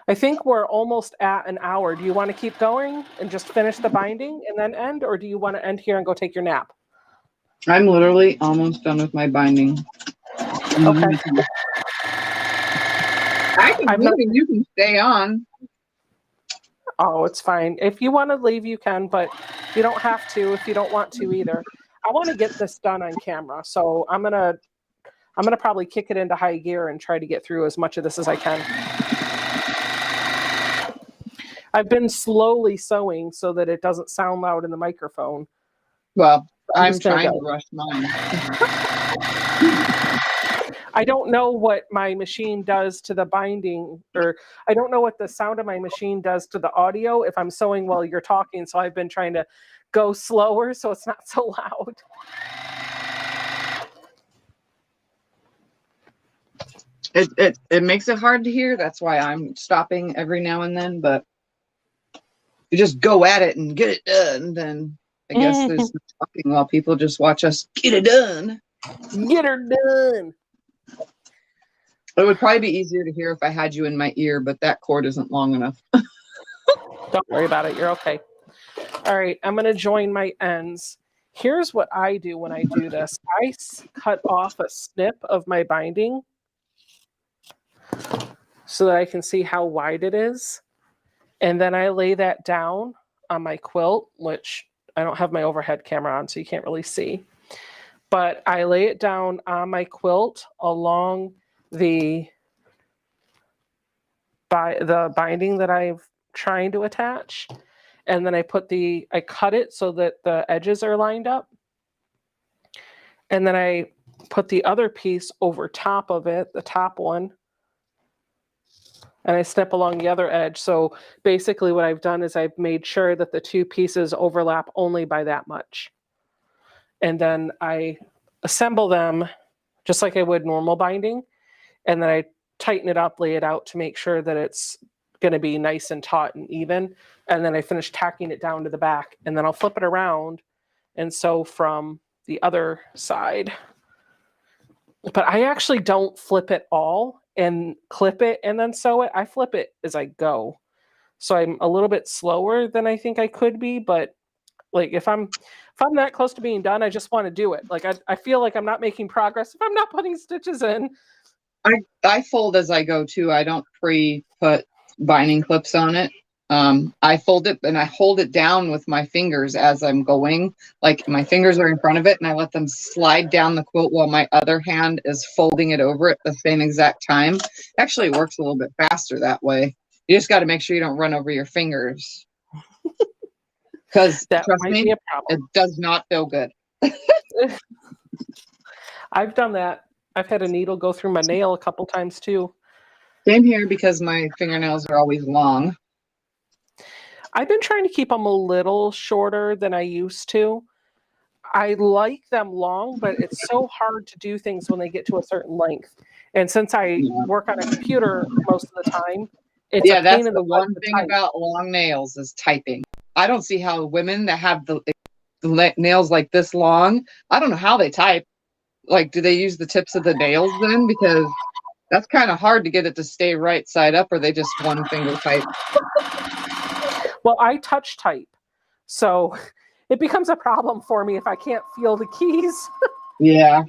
I think we're almost at an hour. Do you want to keep going and just finish the binding and then end, or do you want to end here and go take your nap? I'm literally almost done with my binding. Okay. I can leave and you can stay on. Oh, it's fine. If you want to leave, you can, but you don't have to if you don't want to either. I want to get this done on camera, so I'm gonna probably kick it into high gear and try to get through as much of this as I can. I've been slowly sewing so that it doesn't sound loud in the microphone. Well, I'm trying to rush mine. I don't know what my machine does to the binding, or I don't know what the sound of my machine does to the audio if I'm sewing while you're talking. So I've been trying to go slower so it's not so loud. It makes it hard to hear. That's why I'm stopping every now and then. But you just go at it and get it done. Then I guess there's no talking while people just watch us get it done. Get her done. It would probably be easier to hear if I had you in my ear, but that cord isn't long enough. Don't worry about it. You're okay. All right. I'm going to join my ends. Here's what I do when I do this. I cut off a snip of my binding so that I can see how wide it is. And then I lay that down on my quilt, which I don't have my overhead camera on, so you can't really see. But I lay it down on my quilt along the binding that I'm trying to attach. And then I cut it so that the edges are lined up. And then I put the other piece over top of it, the top one. and I snip along the other edge. So basically what I've done is I've made sure that the two pieces overlap only by that much. And then I assemble them just like I would normal binding. And then I tighten it up, lay it out to make sure that it's going to be nice and taut and even. And then I finish tacking it down to the back, and then I'll flip it around and sew from the other side. But I actually don't flip it all and clip it and then sew it. I flip it as I go. So I'm a little bit slower than I think I could be, but like if I'm that close to being done, I just want to do it. Like I feel like I'm not making progress if I'm not putting stitches in. I fold as I go too. I don't put binding clips on it. I fold it and I hold it down with my fingers as I'm going. Like my fingers are in front of it and I let them slide down the quilt while my other hand is folding it over at the same exact time. Actually, it works a little bit faster that way. You just got to make sure you don't run over your fingers. Because trust me, it does not feel good. I've done that. I've had a needle go through my nail a couple times too. Same here because my fingernails are always long. I've been trying to keep them a little shorter than I used to. I like them long, but it's so hard to do things when they get to a certain length. And since I work on a computer most of the time, it's a pain in the one thing about long nails is typing. I don't see how women that have the nails like this long, I don't know how they type. Like, do they use the tips of the nails then? Because that's kind of hard to get it to stay right side up, or they just one finger type. Well, I touch type, so it becomes a problem for me if I can't feel the keys. Yeah.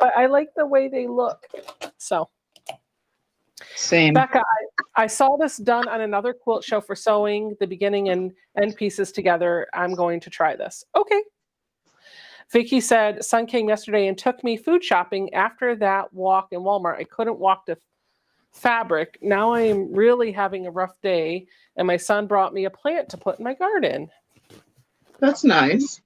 But I like the way they look. So. Same. Becca, I saw this done on another quilt show for sewing the beginning and end pieces together. I'm going to try this. Okay. Vicky said, son came yesterday and took me food shopping. After that walk in Walmart, I couldn't walk to fabric. Now I'm really having a rough day, and my son brought me a plant to put in my garden. That's nice.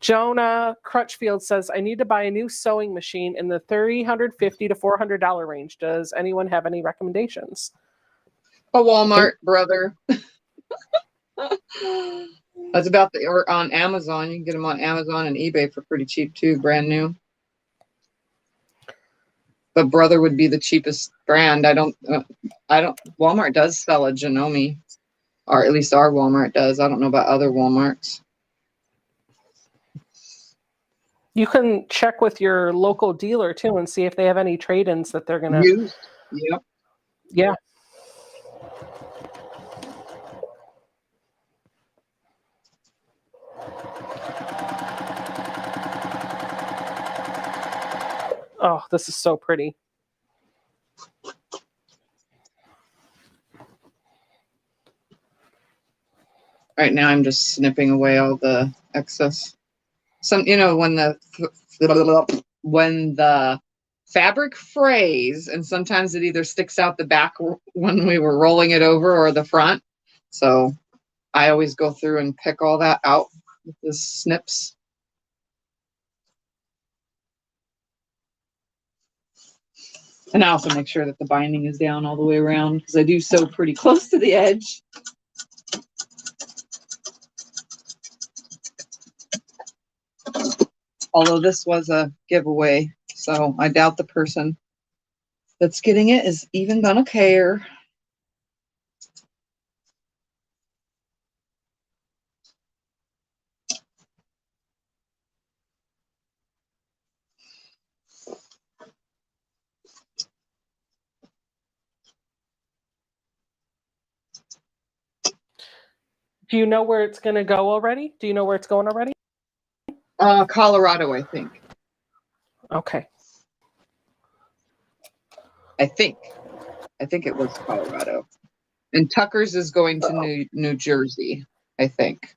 Jonah Crutchfield says, I need to buy a new sewing machine in the $350 to $400 range. Does anyone have any recommendations? A Walmart, brother. That's about or on Amazon. You can get them on Amazon and eBay for pretty cheap too, brand new. But brother would be the cheapest brand. Walmart does sell a Janome, or at least our Walmart does. I don't know about other Walmarts. You can check with your local dealer too and see if they have any trade-ins that they're gonna use. Yep. Yeah. Oh, this is so pretty. Right now I'm just snipping away all the excess. When the fabric frays, and sometimes it either sticks out the back when we were rolling it over or the front. So I always go through and pick all that out with the snips. And I also make sure that the binding is down all the way around because I do sew pretty close to the edge. Although this was a giveaway, so I doubt the person that's getting it is even gonna care. Do you know where it's going to go already? Do you know where it's going already? Colorado, I think. Okay. I think it was Colorado. And Tucker's is going to New Jersey, I think.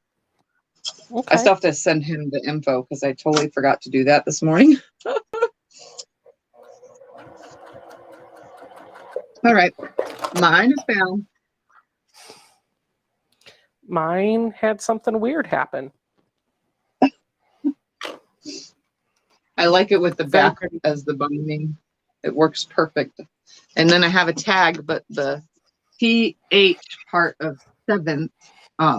Okay. I still have to send him the info because I totally forgot to do that this morning. All right. Mine is found. Mine had something weird happen. I like it with the Very back pretty. as the binding. It works perfect. And then I have a tag, but the TH part of 7th,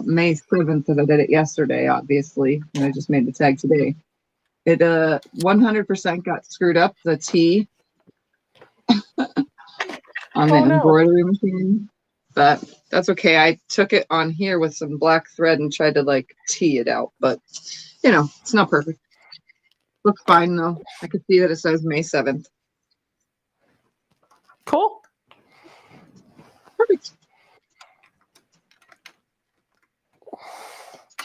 May 7th, because I did it yesterday, obviously, and I just made the tag today. It 100% got screwed up, the T on the embroidery machine. But that's okay. I took it on here with some black thread and tried to like tee it out, but you know, it's not perfect. Looks fine though. I can see that it says May 7th. Cool. Perfect.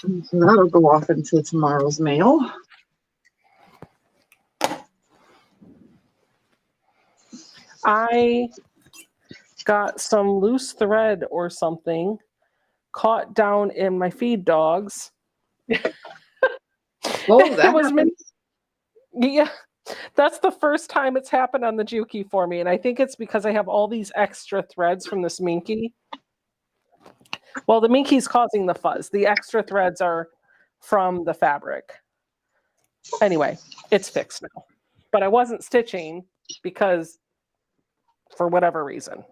So that'll go off into tomorrow's mail. I got some loose thread or something caught down in my feed dogs. Oh, that was yeah. That's the first time it's happened on the Juki for me, and I think it's because I have all these extra threads from this Minky. Well, the Minky's causing the fuzz. The extra threads are from the fabric. Anyway, it's fixed now. But I wasn't stitching because, for whatever reason.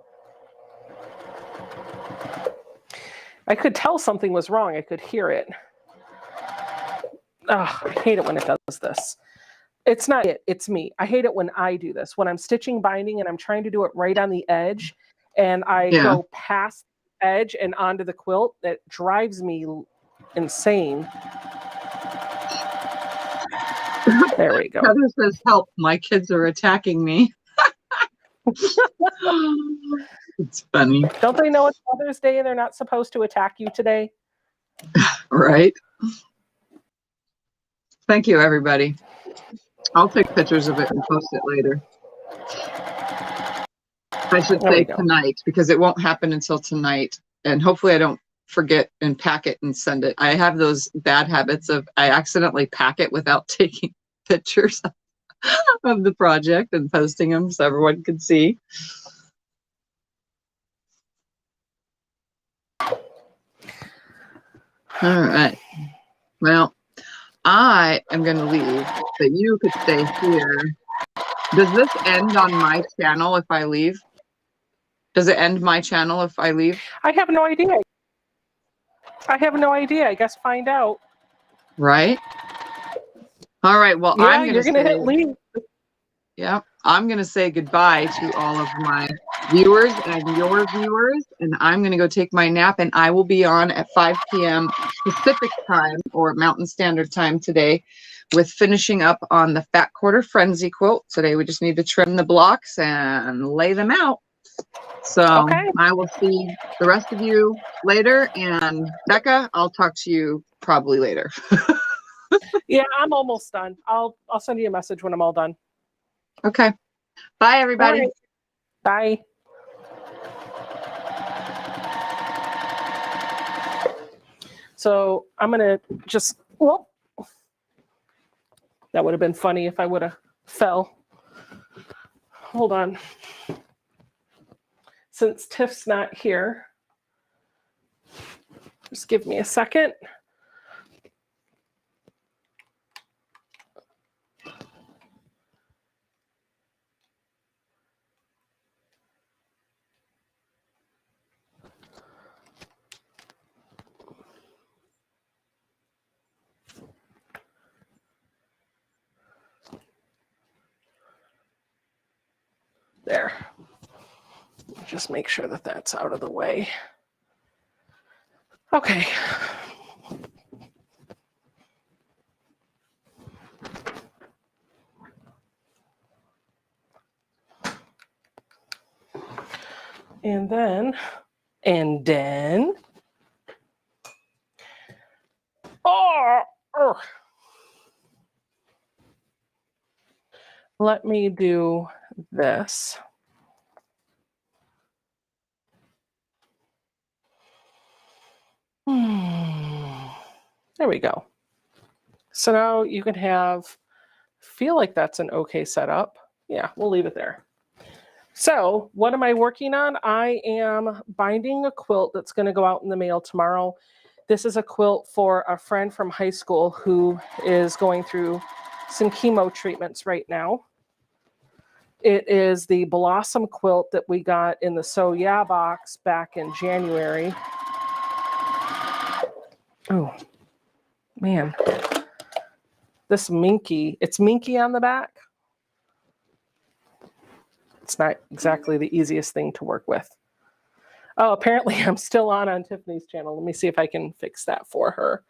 I could tell something was wrong. I could hear it. Oh, I hate it when it does this. It's not it. It's me. I hate it when I do this. When I'm stitching binding and I'm trying to do it right on the edge and I go past the edge and onto the quilt, that drives me insane. There we go. Heather says, help, my kids are attacking me. It's funny. Don't they know it's Mother's Day and they're not supposed to attack you today? Right. Thank you, everybody. I'll take pictures of it and post it later. I should say tonight, because it won't happen until tonight. And hopefully I don't forget and pack it and send it. I have those bad habits of I accidentally pack it without taking pictures of the project and posting them so everyone can see. All right. Well, I am going to leave, but you could stay here. Does this end on my channel if I leave? Does it end my channel if I leave? I have no idea. I have no idea. I guess find out. Right? All right. Well, yeah, I'm you're going to hit leave. Yeah, I'm going to say goodbye to all of my viewers and your viewers, and I'm going to go take my nap, and I will be on at 5 p.m. Pacific time or Mountain Standard Time today with finishing up on the Fat Quarter Frenzy quilt. Today we just need to trim the blocks and lay them out. So I will see the rest of you later, and Becca, I'll talk to you probably later. Yeah, I'm almost done. I'll send you a message when I'm all done. Okay. Bye, everybody. Right. Bye. So I'm going to just, well, that would have been funny if I would have fell. Hold on. Since Tiff's not here, just give me a second. There. Just make sure that that's out of the way. Okay. And then, let me do this. There we go. So now you can feel like that's an okay setup. Yeah, we'll leave it there. So what am I working on? I am binding a quilt that's going to go out in the mail tomorrow. This is a quilt for a friend from high school who is going through some chemo treatments right now. It is the Blossom quilt that we got in the So Yeah box back in January. Oh, man. This minky, it's minky on the back. It's not exactly the easiest thing to work with. Oh, apparently I'm still on Tiffany's channel. Let me see if I can fix that for her.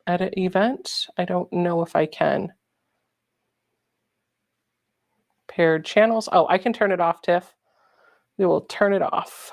Edit event. I don't know if I can. Paired channels. Oh, I can turn it off, Tiff. We will turn it off.